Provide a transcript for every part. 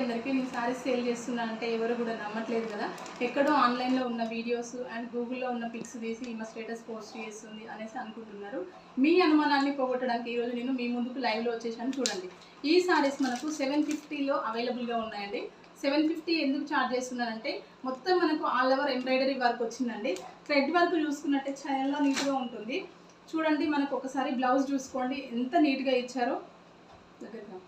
అందరికీ నేను సారీస్ సేల్ చేస్తున్నా అంటే ఎవరు కూడా నమ్మట్లేదు కదా. ఎక్కడో ఆన్లైన్లో ఉన్న వీడియోస్ అండ్ గూగుల్లో ఉన్న పిక్స్ తీసి ఈమె స్టేటస్ పోస్ట్ చేస్తుంది అనేసి అనుకుంటున్నారు. మీ అనుమానాన్ని పోగొట్టడానికి ఈరోజు నేను మీ ముందుకు లైవ్లో వచ్చేసాను. చూడండి, ఈ సారీస్ మనకు 750లో అవైలబుల్గా ఉన్నాయండి. 750 ఎందుకు ఛార్జ్ చేస్తున్నానంటే మొత్తం మనకు ఆల్ ఓవర్ ఎంబ్రాయిడరీ వర్క్ వచ్చిందండి. థ్రెడ్ వర్క్ చూసుకున్నట్టే చాలా నీట్గా ఉంటుంది. చూడండి, మనకు ఒకసారి బ్లౌజ్ చూసుకోండి ఎంత నీట్గా ఇచ్చారో. దగ్గరగా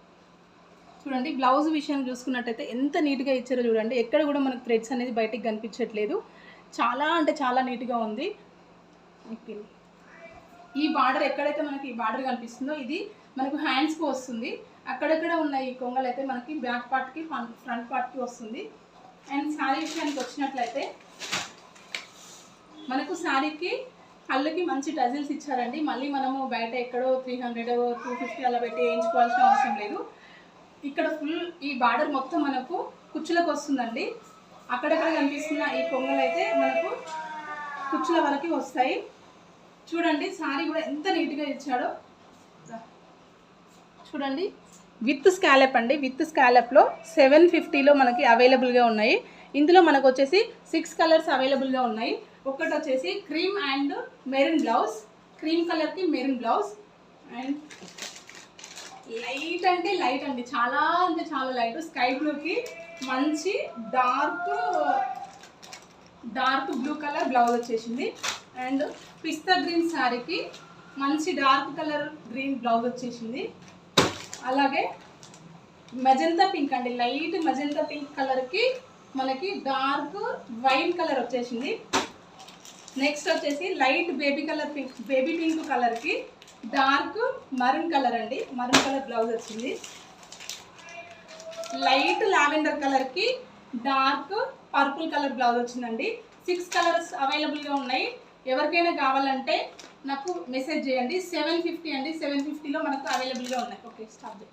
చూడండి, బ్లౌజ్ విషయం చూసుకున్నట్టయితే ఎంత నీట్గా ఇచ్చారో చూడండి. ఎక్కడ కూడా మనకు థ్రెడ్స్ అనేది బయటికి కనిపించట్లేదు. చాలా అంటే చాలా నీట్గా ఉంది. ఈ బార్డర్ ఎక్కడైతే మనకి ఈ బార్డర్ కనిపిస్తుందో ఇది మనకు హ్యాండ్స్కి వస్తుంది. అక్కడక్కడ ఉన్న ఈ కొంగలు అయితే మనకి బ్యాక్ పార్ట్కి ఫ్రంట్ పార్ట్కి వస్తుంది. అండ్ శారీ విషయానికి వచ్చినట్లయితే మనకు శారీకి కళ్ళకి మంచి టజిల్స్ ఇచ్చారండి. మళ్ళీ మనము బయట ఎక్కడో 300 250 అలా పెట్టి వేయించుకోవాల్సిన అవసరం లేదు. ఇక్కడ ఫుల్ ఈ బార్డర్ మొత్తం మనకు కుచ్చులకు వస్తుందండి. అక్కడక్కడ కనిపిస్తున్న ఈ కొంగలు అయితే మనకు కుచ్చుల వరకు వస్తాయి. చూడండి, శారీ కూడా ఎంత నీట్గా ఇచ్చాడో. చూడండి, విత్ స్కాలప్ అండి. విత్ స్కాలప్లో 750లో మనకి అవైలబుల్గా ఉన్నాయి. ఇందులో మనకు వచ్చేసి 6 కలర్స్ అవైలబుల్గా ఉన్నాయి. ఒకటి వచ్చేసి cream and maroon blouse, cream కలర్కి మెరూన్ బ్లౌజ్. అండ్ లైట్ అంటే లైట్ అండి, చాలా అంటే చాలా లైట్. స్కై బ్లూకి మంచి డార్క్ బ్లూ కలర్ బ్లౌజ్ వచ్చేసింది. అండ్ పిస్తా గ్రీన్ శారీకి మంచి డార్క్ కలర్ గ్రీన్ బ్లౌజ్ వచ్చేసింది. అలాగే మెజంతా పింక్ అండి, లైట్ మెజంతా పింక్ కలర్కి మనకి డార్క్ వైన్ కలర్ వచ్చేసింది. నెక్స్ట్ వచ్చేసి లైట్ బేబీ పింక్ కలర్కి డార్క్ మరూన్ కలర్ అండి, మరూన్ కలర్ బ్లౌజ్ వచ్చింది. లైట్ లావెండర్ కలర్కి డార్క్ పర్పుల్ కలర్ బ్లౌజ్ వచ్చిందండి. 6 కలర్స్ అవైలబుల్గా ఉన్నాయి. ఎవరికైనా కావాలంటే నాకు మెసేజ్ చేయండి. 750 అండి, 750లో మనకు అవైలబుల్గా ఉన్నాయి. Okay, stop.